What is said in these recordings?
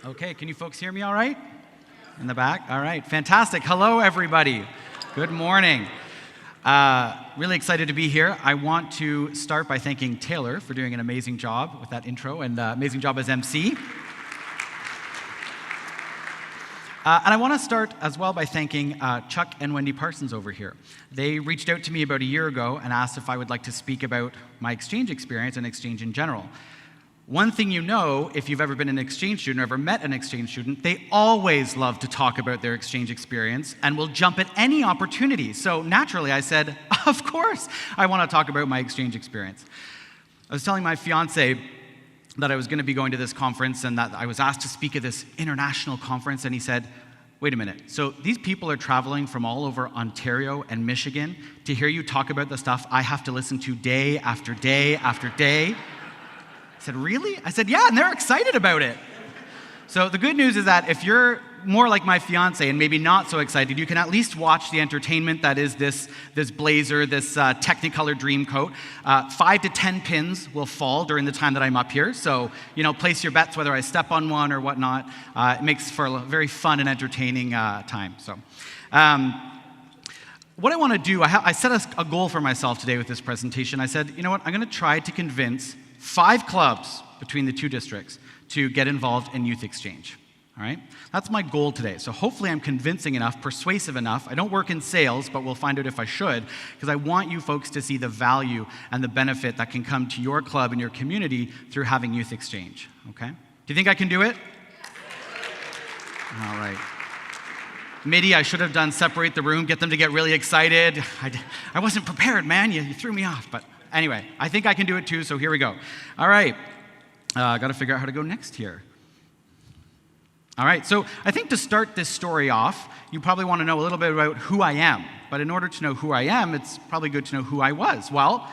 Okay, can you folks hear me all right? In the back? All right, fantastic. Hello, everybody. Good morning. Really excited to be here. I want to start by thanking Taylor for doing an amazing job with that intro and amazing job as MC. And I want to start as well by thanking Chuck and Wendy Parsons over here. They reached out to me about a year ago and asked if I would like to speak about my exchange experience and exchange in general. One thing you know, if you've ever been an exchange student or ever met an exchange student, they always love to talk about their exchange experience and will jump at any opportunity. So naturally, I said, of course, I want to talk about my exchange experience. I was telling my fiance that I was going to be going to this conference and that I was asked to speak at this international conference, and he said, wait a minute, so these people are traveling from all over Ontario and Michigan to hear you talk about the stuff I have to listen to day after day after day? I said, really? I said, yeah, and they're excited about it. So the good news is that if you're more like my fiance and maybe not so excited, you can at least watch the entertainment that is this blazer, this Technicolor dream coat. 5 to 10 pins will fall during the time that I'm up here. So, place your bets whether I step on one or whatnot. It makes for a very fun and entertaining time. So, what I want to do, I set a goal for myself today with this presentation. I said, you know what, I'm going to try to convince 5 clubs between the 2 districts to get involved in youth exchange. All right? That's my goal today. So hopefully I'm convincing enough, persuasive enough. I don't work in sales, but we'll find out if I should, because I want you folks to see the value and the benefit that can come to your club and your community through having youth exchange. Okay? Do you think I can do it? All right. Midi, I should have done separate the room, get them to get really excited. I wasn't prepared, man. You threw me off, but anyway, I think I can do it too, so here we go. All right, got to figure out how to go next here. All right, so I think to start this story off, you probably want to know a little bit about who I am. But in order to know who I am, it's probably good to know who I was. Well,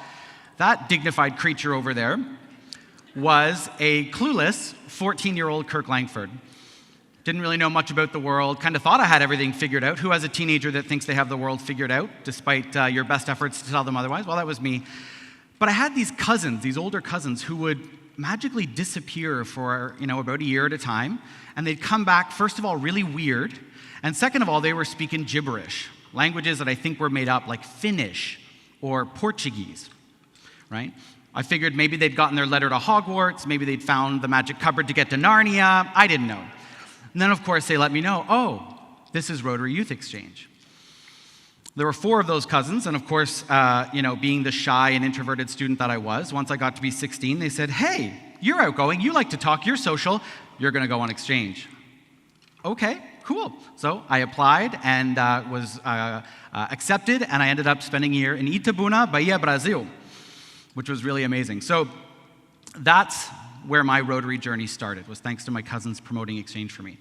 that dignified creature over there was a clueless 14-year-old Kirk Langford. Didn't really know much about the world, kind of thought I had everything figured out. Who has a teenager that thinks they have the world figured out, despite your best efforts to tell them otherwise? Well, that was me. But I had these cousins, these older cousins, who would magically disappear for, about a year at a time. And they'd come back, first of all, really weird. And second of all, they were speaking gibberish, languages that I think were made up, like Finnish or Portuguese, right? I figured maybe they'd gotten their letter to Hogwarts, maybe they'd found the magic cupboard to get to Narnia. I didn't know. And then, of course, they let me know, oh, this is Rotary Youth Exchange. There were 4 of those cousins, and of course, being the shy and introverted student that I was, once I got to be 16, they said, hey, you're outgoing, you like to talk, you're social, you're going to go on exchange. Okay, cool. So I applied and was accepted, and I ended up spending a year in Itabuna, Bahia, Brazil, which was really amazing. So that's where my Rotary journey started, was thanks to my cousins promoting exchange for me.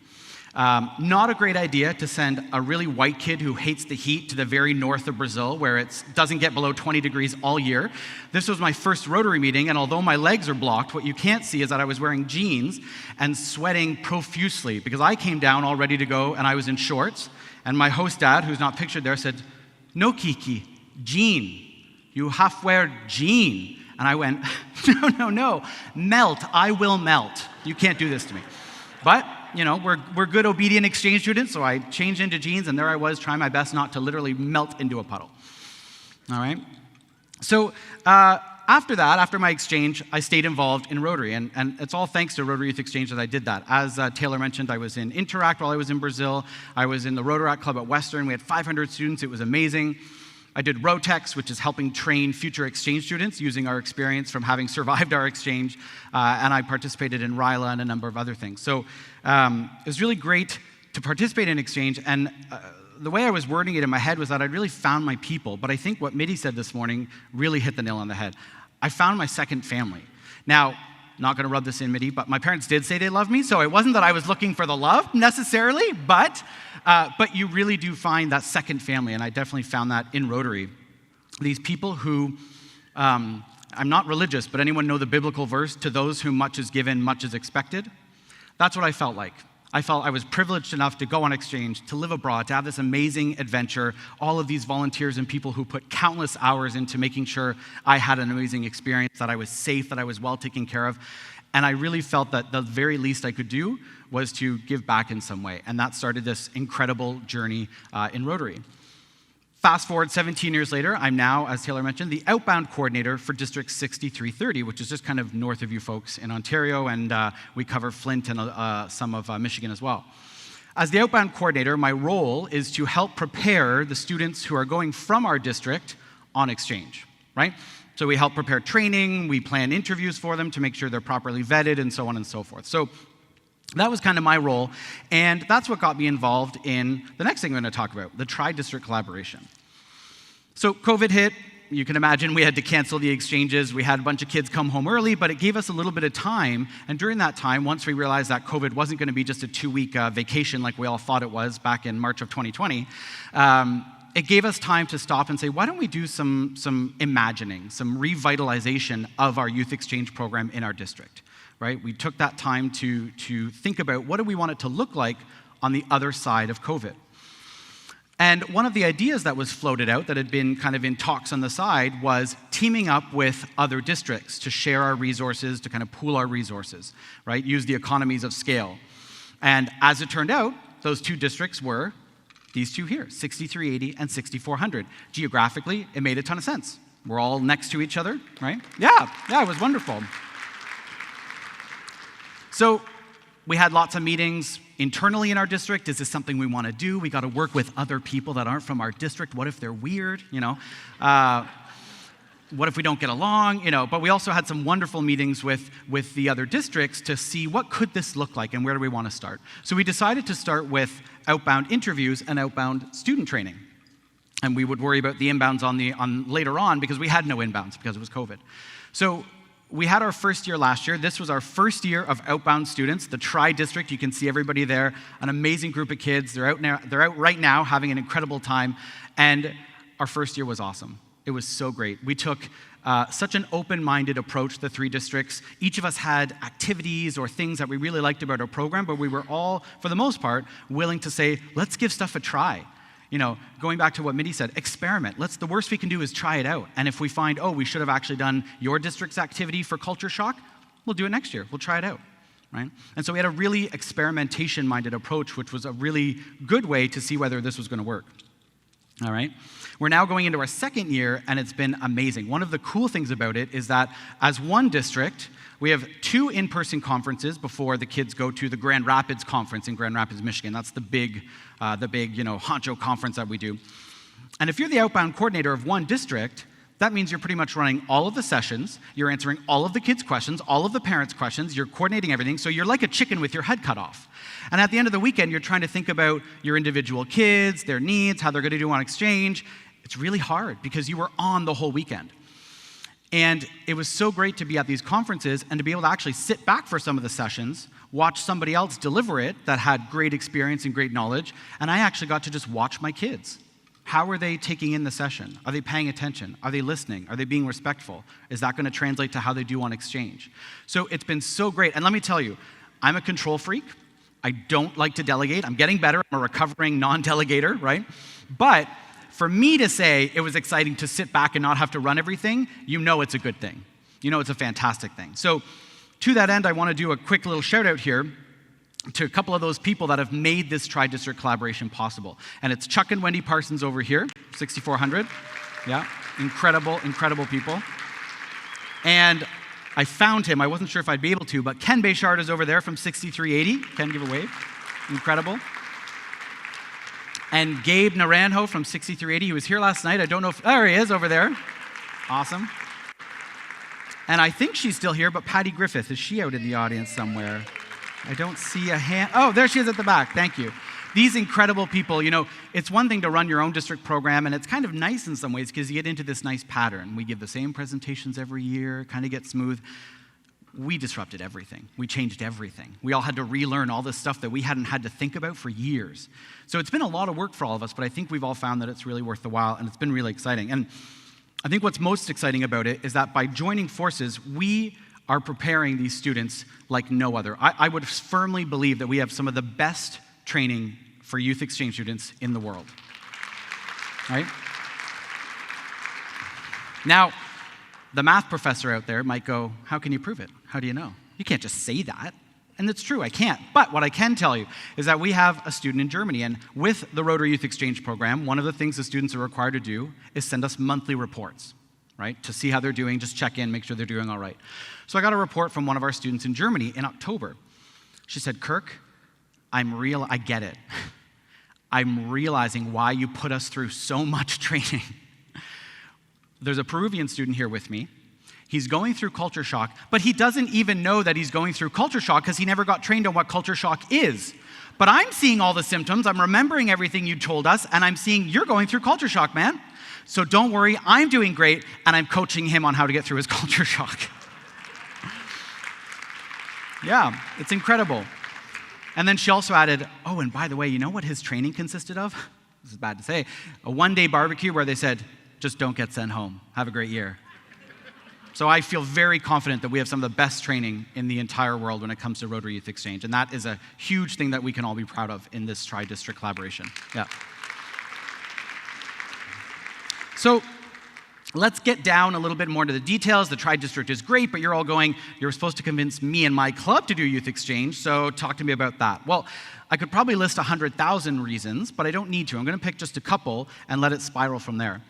Not a great idea to send a really white kid who hates the heat to the very north of Brazil, where it doesn't get below 20 degrees all year. This was my first Rotary meeting, and although my legs are blocked, what you can't see is that I was wearing jeans and sweating profusely, because I came down all ready to go, and I was in shorts, and my host dad, who's not pictured there, said, no, Kiki, jean. You have to wear jean. And I went, no, melt, I will melt. You can't do this to me. But, we're good, obedient exchange students, so I changed into jeans, and there I was trying my best not to literally melt into a puddle. All right? So after that, after my exchange, I stayed involved in Rotary, and it's all thanks to Rotary Youth Exchange that I did that. As Taylor mentioned, I was in Interact while I was in Brazil. I was in the Rotaract Club at Western. We had 500 students. It was amazing. I did Rotex, which is helping train future exchange students using our experience from having survived our exchange, and I participated in RILA and a number of other things. So it was really great to participate in exchange, and the way I was wording it in my head was that I'd really found my people, but I think what Midi said this morning really hit the nail on the head. I found my second family. Now, not going to rub this in, Midi, but my parents did say they loved me, so it wasn't that I was looking for the love necessarily, but you really do find that second family, and I definitely found that in Rotary. These people who, I'm not religious, but anyone know the biblical verse, to those whom much is given, much is expected? That's what I felt like. I felt I was privileged enough to go on exchange, to live abroad, to have this amazing adventure, all of these volunteers and people who put countless hours into making sure I had an amazing experience, that I was safe, that I was well taken care of. And I really felt that the very least I could do was to give back in some way. And that started this incredible journey in Rotary. Fast forward 17 years later, I'm now, as Taylor mentioned, the outbound coordinator for District 6330, which is just kind of north of you folks in Ontario, and we cover Flint and some of Michigan as well. As the outbound coordinator, my role is to help prepare the students who are going from our district on exchange, right? So we help prepare training, we plan interviews for them to make sure they're properly vetted, and so on and so forth. So that was kind of my role, and that's what got me involved in the next thing I'm going to talk about, the tri-district collaboration. So COVID hit. You can imagine we had to cancel the exchanges. We had a bunch of kids come home early, but it gave us a little bit of time. And during that time, once we realized that COVID wasn't going to be just a 2-week vacation like we all thought it was back in March of 2020, it gave us time to stop and say, why don't we do some imagining, some revitalization of our youth exchange program in our district? Right? We took that time to think about what do we want it to look like on the other side of COVID. And one of the ideas that was floated out that had been kind of in talks on the side was teaming up with other districts to share our resources, to kind of pool our resources, right? Use the economies of scale. And as it turned out, those 2 districts were these 2 here, 6380 and 6400. Geographically, it made a ton of sense. We're all next to each other, right? Yeah, it was wonderful. So we had lots of meetings internally in our district. Is this something we want to do? We got to work with other people that aren't from our district. What if they're weird? What if we don't get along? But we also had some wonderful meetings with the other districts to see what could this look like and where do we want to start. So we decided to start with outbound interviews and outbound student training. And we would worry about the inbounds on later on because we had no inbounds because it was COVID. So we had our first year last year. This was our first year of outbound students, the Tri-District. You can see everybody there, an amazing group of kids. They're out right now having an incredible time. And our first year was awesome. It was so great. We took such an open-minded approach, the 3 districts. Each of us had activities or things that we really liked about our program, but we were all, for the most part, willing to say, let's give stuff a try. Going back to what Mitty said, experiment. The worst we can do is try it out. And if we find, we should have actually done your district's activity for culture shock, we'll do it next year. We'll try it out, right? And so we had a really experimentation-minded approach, which was a really good way to see whether this was going to work. All right? We're now going into our second year, and it's been amazing. One of the cool things about it is that as one district, we have 2 in-person conferences before the kids go to the Grand Rapids conference in Grand Rapids, Michigan. That's the big honcho conference that we do. And if you're the outbound coordinator of one district, that means you're pretty much running all of the sessions, you're answering all of the kids' questions, all of the parents' questions, you're coordinating everything, so you're like a chicken with your head cut off. And at the end of the weekend, you're trying to think about your individual kids, their needs, how they're going to do on exchange. It's really hard because you were on the whole weekend. And it was so great to be at these conferences and to be able to actually sit back for some of the sessions, watch somebody else deliver it that had great experience and great knowledge, and I actually got to just watch my kids. How are they taking in the session? Are they paying attention? Are they listening? Are they being respectful? Is that going to translate to how they do on exchange? So it's been so great. And let me tell you, I'm a control freak. I don't like to delegate. I'm getting better. I'm a recovering non-delegator, right? But for me to say it was exciting to sit back and not have to run everything, it's a good thing. It's a fantastic thing. So to that end, I want to do a quick little shout out here to a couple of those people that have made this tri-district collaboration possible. And it's Chuck and Wendy Parsons over here, 6400. Yeah, incredible people. And I found him. I wasn't sure if I'd be able to, but Ken Bayshard is over there from 6380. Ken, give a wave. Incredible. And Gabe Naranjo from 6380. He was here last night. I don't know if... There he is over there. Awesome. And I think she's still here, but Patty Griffith, is she out in the audience somewhere? I don't see a hand. Oh, there she is at the back. Thank you. These incredible people, it's one thing to run your own district program, and it's kind of nice in some ways because you get into this nice pattern. We give the same presentations every year, kind of get smooth. We disrupted everything. We changed everything. We all had to relearn all this stuff that we hadn't had to think about for years. So it's been a lot of work for all of us, but I think we've all found that it's really worth the while, and it's been really exciting. And I think what's most exciting about it is that by joining forces, we are preparing these students like no other. I would firmly believe that we have some of the best training for youth exchange students in the world. Right? Now, the math professor out there might go, how can you prove it? How do you know? You can't just say that. And it's true, I can't. But what I can tell you is that we have a student in Germany, and with the Rotary Youth Exchange Program, one of the things the students are required to do is send us monthly reports, right? To see how they're doing, just check in, make sure they're doing all right. So I got a report from one of our students in Germany in October. She said, Kirk, I get it. I'm realizing why you put us through so much training. There's a Peruvian student here with me. He's going through culture shock, but he doesn't even know that he's going through culture shock because he never got trained on what culture shock is. But I'm seeing all the symptoms, I'm remembering everything you told us, and I'm seeing you're going through culture shock, man. So don't worry, I'm doing great, and I'm coaching him on how to get through his culture shock. Yeah, it's incredible. And then she also added, oh, and by the way, you know what his training consisted of? This is bad to say. A one-day barbecue where they said, just don't get sent home. Have a great year. So I feel very confident that we have some of the best training in the entire world when it comes to Rotary Youth Exchange. And that is a huge thing that we can all be proud of in this tri-district collaboration. Yeah. So let's get down a little bit more to the details. The tri-district is great, but you're all going, you're supposed to convince me and my club to do youth exchange, so talk to me about that. Well, I could probably list 100,000 reasons, but I don't need to. I'm going to pick just a couple and let it spiral from there.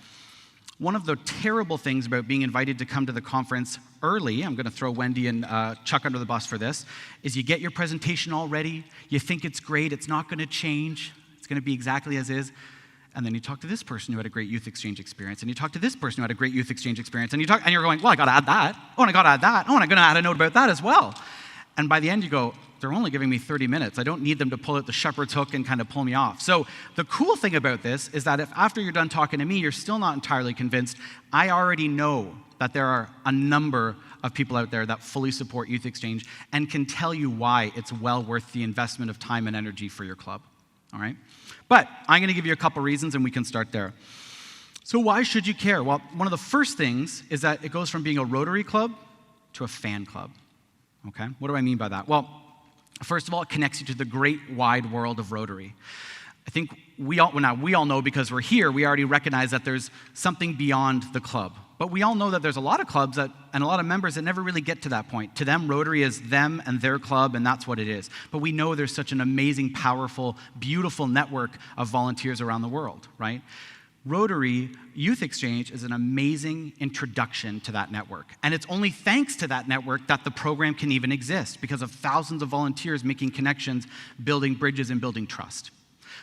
One of the terrible things about being invited to come to the conference early, I'm going to throw Wendy and Chuck under the bus for this, is you get your presentation all ready, you think it's great, it's not going to change, it's going to be exactly as is, and then you talk to this person who had a great youth exchange experience, and you talk to this person who had a great youth exchange experience, and you're going, well, I got to add that, oh, and I got to add that, oh, and I'm going to add a note about that as well. And by the end you go, they're only giving me 30 minutes. I don't need them to pull out the shepherd's hook and kind of pull me off. So the cool thing about this is that if after you're done talking to me, you're still not entirely convinced, I already know that there are a number of people out there that fully support youth exchange and can tell you why it's well worth the investment of time and energy for your club, all right? But I'm going to give you a couple reasons and we can start there. So why should you care? Well, one of the first things is that it goes from being a Rotary club to a fan club, okay? What do I mean by that? Well, first of all, it connects you to the great wide world of Rotary. I think we all know because we're here, we already recognize that there's something beyond the club. But we all know that there's a lot of clubs and a lot of members that never really get to that point. To them, Rotary is them and their club, and that's what it is. But we know there's such an amazing, powerful, beautiful network of volunteers around the world, right? Rotary Youth Exchange is an amazing introduction to that network. And it's only thanks to that network that the program can even exist, because of thousands of volunteers making connections, building bridges, and building trust.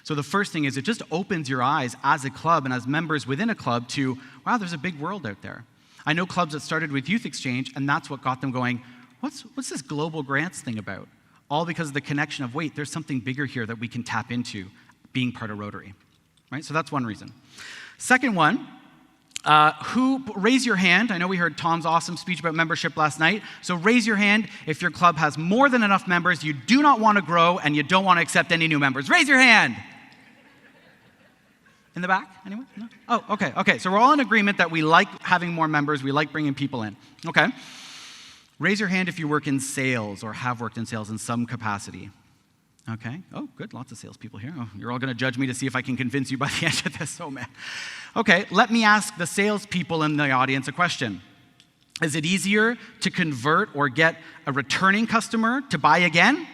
So the first thing is it just opens your eyes as a club and as members within a club to, wow, there's a big world out there. I know clubs that started with Youth Exchange, and that's what got them going, what's this global grants thing about? All because of the connection of, wait, there's something bigger here that we can tap into being part of Rotary. Right? So that's one reason. Second one, raise your hand. I know we heard Tom's awesome speech about membership last night. So raise your hand if your club has more than enough members, you do not want to grow, and you don't want to accept any new members. Raise your hand. In the back? Anyone? No? Oh, okay. Okay. So we're all in agreement that we like having more members. We like bringing people in. Okay. Raise your hand if you work in sales or have worked in sales in some capacity. Okay. Oh, good. Lots of salespeople here. Oh, you're all going to judge me to see if I can convince you by the end of this. Oh, man. Okay. Let me ask the salespeople in the audience a question. Is it easier to convert or get a returning customer to buy again,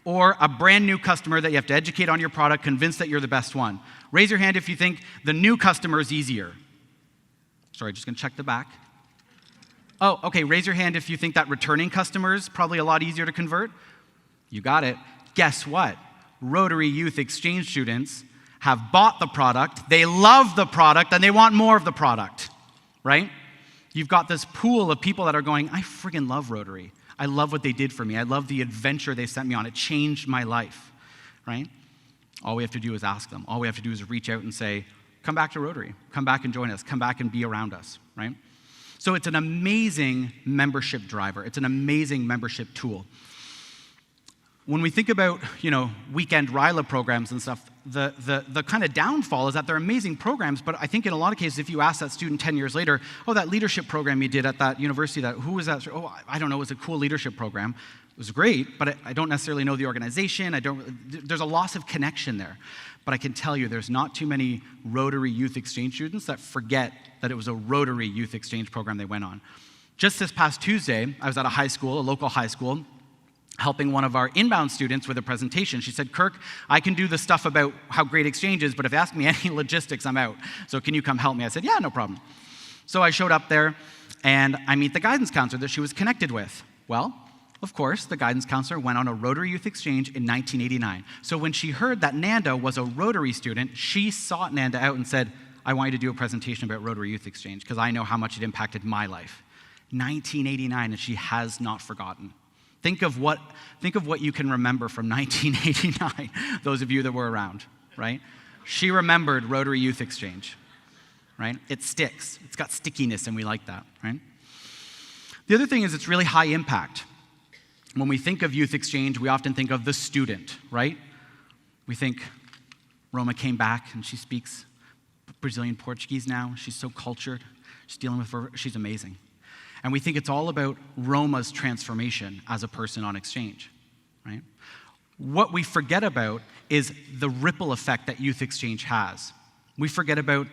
or a brand new customer that you have to educate on your product, convince that you're the best one? Raise your hand if you think the new customer is easier. Sorry, just going to check the back. Oh, okay. Raise your hand if you think that returning customer is probably a lot easier to convert. You got it. Guess what? Rotary Youth Exchange students have bought the product, they love the product, and they want more of the product, right? You've got this pool of people that are going, I friggin' love Rotary. I love what they did for me. I love the adventure they sent me on. It changed my life, right? All we have to do is ask them. All we have to do is reach out and say, come back to Rotary. Come back and join us. Come back and be around us, right? So it's an amazing membership driver. It's an amazing membership tool. When we think about, weekend RILA programs and stuff, the kind of downfall is that they're amazing programs, but I think in a lot of cases, if you ask that student 10 years later, oh, that leadership program you did at that university, who was that? Oh, I don't know, it was a cool leadership program. It was great, but I don't necessarily know the organization. There's a loss of connection there. But I can tell you there's not too many Rotary Youth Exchange students that forget that it was a Rotary Youth Exchange program they went on. Just this past Tuesday, I was at a local high school, helping one of our inbound students with a presentation. She said, Kirk, I can do the stuff about how great exchange is, but if you ask me any logistics, I'm out. So can you come help me? I said, yeah, no problem. So I showed up there, and I meet the guidance counselor that she was connected with. Well, of course, the guidance counselor went on a Rotary Youth Exchange in 1989. So when she heard that Nanda was a Rotary student, she sought Nanda out and said, I want you to do a presentation about Rotary Youth Exchange because I know how much it impacted my life. 1989, and she has not forgotten. Think of what you can remember from 1989, those of you that were around, right? She remembered Rotary Youth Exchange, right? It sticks. It's got stickiness, and we like that, right? The other thing is it's really high impact. When we think of youth exchange, we often think of the student, right? We think Roma came back, and she speaks Brazilian Portuguese now. She's so cultured. She's amazing. And we think it's all about Roma's transformation as a person on exchange, right? What we forget about is the ripple effect that youth exchange has. We forget about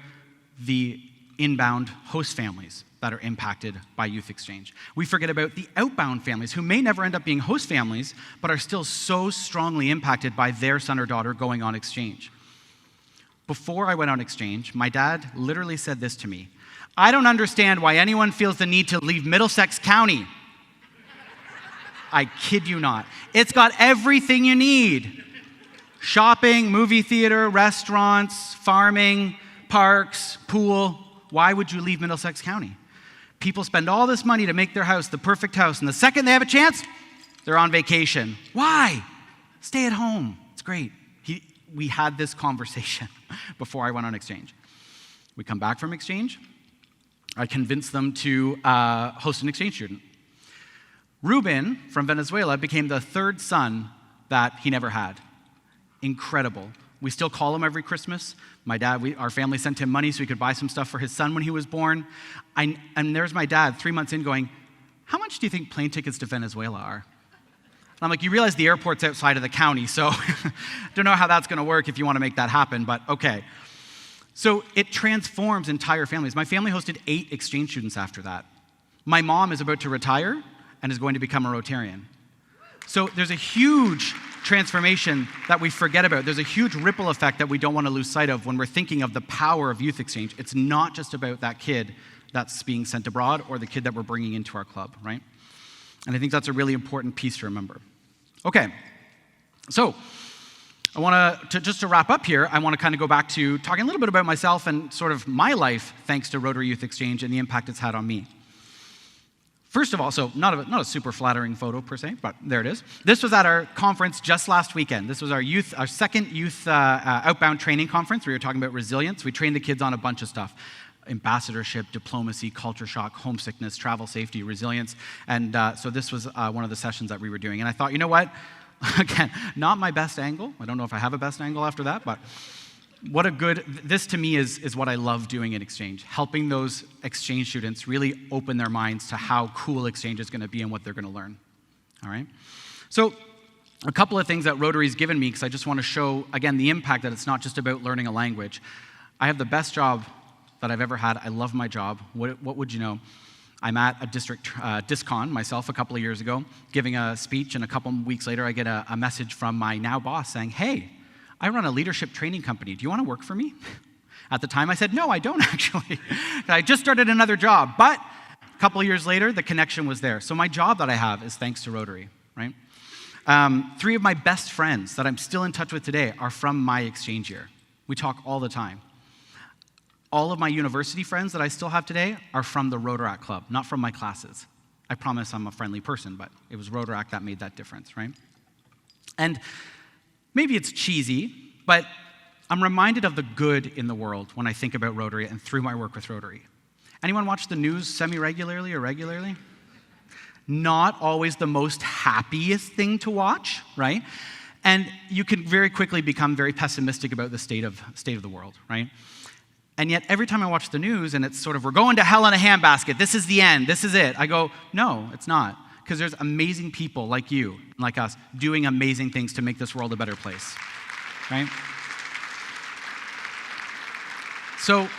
the inbound host families that are impacted by youth exchange. We forget about the outbound families who may never end up being host families, but are still so strongly impacted by their son or daughter going on exchange. Before I went on exchange, my dad literally said this to me, I don't understand why anyone feels the need to leave Middlesex County. I kid you not. It's got everything you need. Shopping, movie theater, restaurants, farming, parks, pool. Why would you leave Middlesex County? People spend all this money to make their house the perfect house, and the second they have a chance, they're on vacation. Why? Stay at home. It's great. We had this conversation before I went on exchange. We come back from exchange. I convinced them to host an exchange student. Ruben from Venezuela became the third son that he never had. Incredible. We still call him every Christmas. My dad, our family sent him money so he could buy some stuff for his son when he was born. And there's my dad 3 months in going, how much do you think plane tickets to Venezuela are? And I'm like, you realize the airport's outside of the county, so don't know how that's going to work if you want to make that happen, but okay. So it transforms entire families. My family hosted 8 exchange students after that. My mom is about to retire and is going to become a Rotarian. So there's a huge transformation that we forget about. There's a huge ripple effect that we don't want to lose sight of when we're thinking of the power of youth exchange. It's not just about that kid that's being sent abroad or the kid that we're bringing into our club, right? And I think that's a really important piece to remember. Okay, so I want to just to wrap up here, I want to kind of go back to talking a little bit about myself and sort of my life thanks to Rotary Youth Exchange and the impact it's had on me. First of all, so not a super flattering photo per se, but there it is. This was at our conference just last weekend. This was our second youth outbound training conference. We were talking about resilience. We trained the kids on a bunch of stuff. Ambassadorship, diplomacy, culture shock, homesickness, travel safety, resilience. And so this was one of the sessions that we were doing. And I thought, you know what? Again, not my best angle. I don't know if I have a best angle after that, but this to me is what I love doing in exchange, helping those exchange students really open their minds to how cool exchange is going to be and what they're going to learn. All right? So a couple of things that Rotary's given me, because I just want to show, again, the impact that it's not just about learning a language. I have the best job that I've ever had. I love my job. What would you know? I'm at a district discon myself a couple of years ago, giving a speech, and a couple of weeks later I get a message from my now boss saying, hey, I run a leadership training company. Do you want to work for me? At the time I said, no, I don't actually. I just started another job, but a couple of years later the connection was there. So my job that I have is thanks to Rotary, right? 3 of my best friends that I'm still in touch with today are from my exchange year. We talk all the time. All of my university friends that I still have today are from the Rotaract Club, not from my classes. I promise I'm a friendly person, but it was Rotaract that made that difference, right? And maybe it's cheesy, but I'm reminded of the good in the world when I think about Rotary and through my work with Rotary. Anyone watch the news semi-regularly or regularly? Not always the most happiest thing to watch, right? And you can very quickly become very pessimistic about the state of the world, right? And yet, every time I watch the news and it's sort of, we're going to hell in a handbasket, this is the end, this is it, I go, no, it's not. Because there's amazing people like you, like us, doing amazing things to make this world a better place, right? So,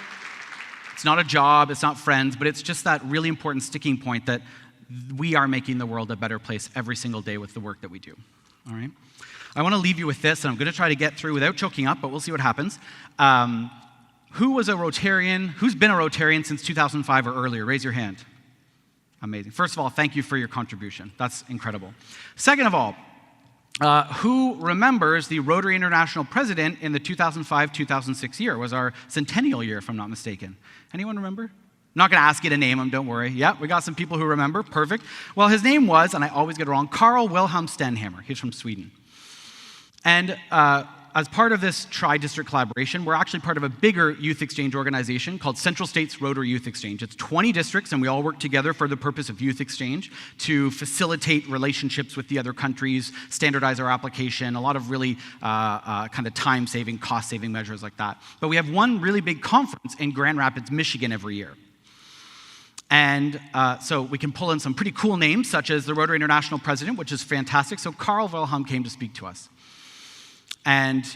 It's not a job, it's not friends, but it's just that really important sticking point that we are making the world a better place every single day with the work that we do. All right? I want to leave you with this, and I'm going to try to get through without choking up, but we'll see what happens. Who was a Rotarian? Who's been a Rotarian since 2005 or earlier? Raise your hand. Amazing. First of all, thank you for your contribution. That's incredible. Second of all, who remembers the Rotary International president in the 2005-2006 year? It was our centennial year, if I'm not mistaken. Anyone remember? I'm not going to ask you to name him, don't worry. Yeah, we got some people who remember. Perfect. Well, his name was, and I always get it wrong, Carl Wilhelm Stenhammar. He's from Sweden. And as part of this tri-district collaboration, we're actually part of a bigger youth exchange organization called Central States Rotary Youth Exchange. It's 20 districts, and we all work together for the purpose of youth exchange to facilitate relationships with the other countries, standardize our application, a lot of really kind of time-saving, cost-saving measures like that. But we have one really big conference in Grand Rapids, Michigan every year. And so we can pull in some pretty cool names, such as the Rotary International president, which is fantastic. So Carl Wilhelm came to speak to us. And,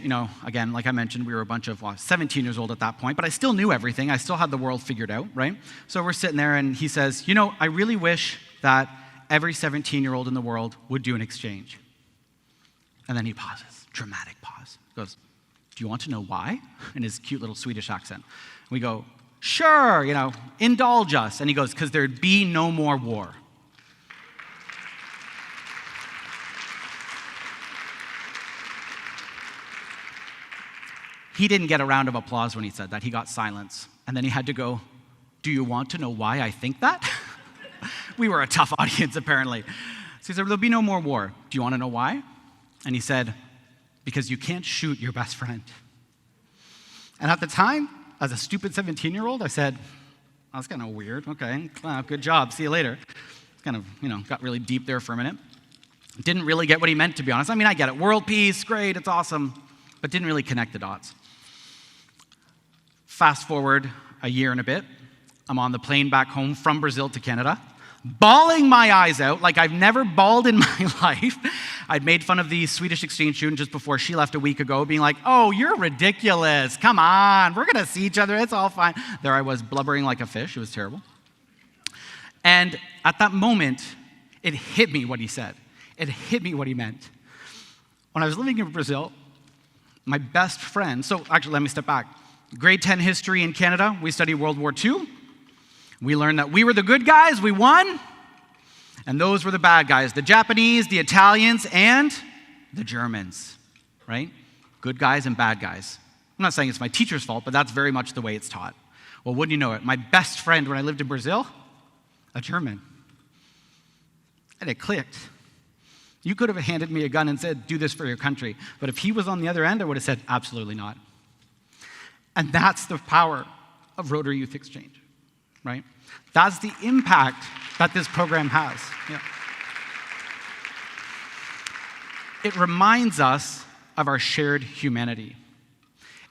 again, like I mentioned, we were a bunch of 17 years old at that point, but I still knew everything. I still had the world figured out, right? So we're sitting there, and he says, I really wish that every 17-year-old in the world would do an exchange. And then he pauses, dramatic pause. He goes, do you want to know why? In his cute little Swedish accent. We go, sure, indulge us. And he goes, because there'd be no more war. He didn't get a round of applause when he said that. He got silence. And then he had to go, do you want to know why I think that? We were a tough audience, apparently. So he said, there'll be no more war. Do you want to know why? And he said, because you can't shoot your best friend. And at the time, as a stupid 17-year-old, I said, that's kind of weird. Okay, good job. See you later. Kind of, got really deep there for a minute. Didn't really get what he meant, to be honest. I mean, I get it. World peace, great, it's awesome. But didn't really connect the dots. Fast forward a year and a bit, I'm on the plane back home from Brazil to Canada, bawling my eyes out like I've never bawled in my life. I'd made fun of the Swedish exchange student just before she left a week ago, being like, oh, you're ridiculous. Come on, we're going to see each other. It's all fine. There I was blubbering like a fish. It was terrible. And at that moment, it hit me what he said. It hit me what he meant. When I was living in Brazil, my best friend, so actually let me step back. Grade 10 history in Canada, we studied World War II. We learned that we were the good guys, we won, and those were the bad guys, the Japanese, the Italians, and the Germans, right? Good guys and bad guys. I'm not saying it's my teacher's fault, but that's very much the way it's taught. Well, wouldn't you know it, my best friend when I lived in Brazil, a German. And it clicked. You could have handed me a gun and said, do this for your country. But if he was on the other end, I would have said, absolutely not. And that's the power of Rotary Youth Exchange, right? That's the impact that this program has. Yeah. It reminds us of our shared humanity.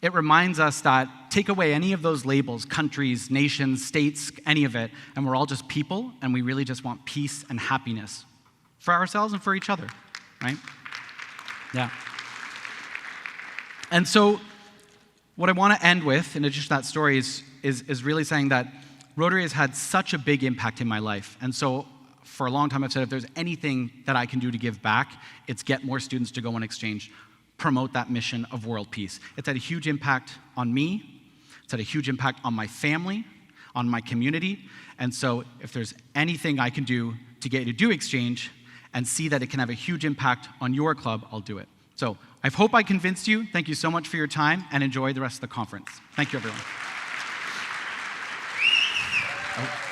It reminds us that take away any of those labels, countries, nations, states, any of it, and we're all just people, and we really just want peace and happiness for ourselves and for each other, right? Yeah. And so what I want to end with, in addition to that story, is really saying that Rotary has had such a big impact in my life. And so for a long time I've said if there's anything that I can do to give back, it's get more students to go on exchange, promote that mission of world peace. It's had a huge impact on me. It's had a huge impact on my family, on my community. And so if there's anything I can do to get you to do exchange and see that it can have a huge impact on your club, I'll do it. So I hope I convinced you. Thank you so much for your time, and enjoy the rest of the conference. Thank you, everyone. Oh.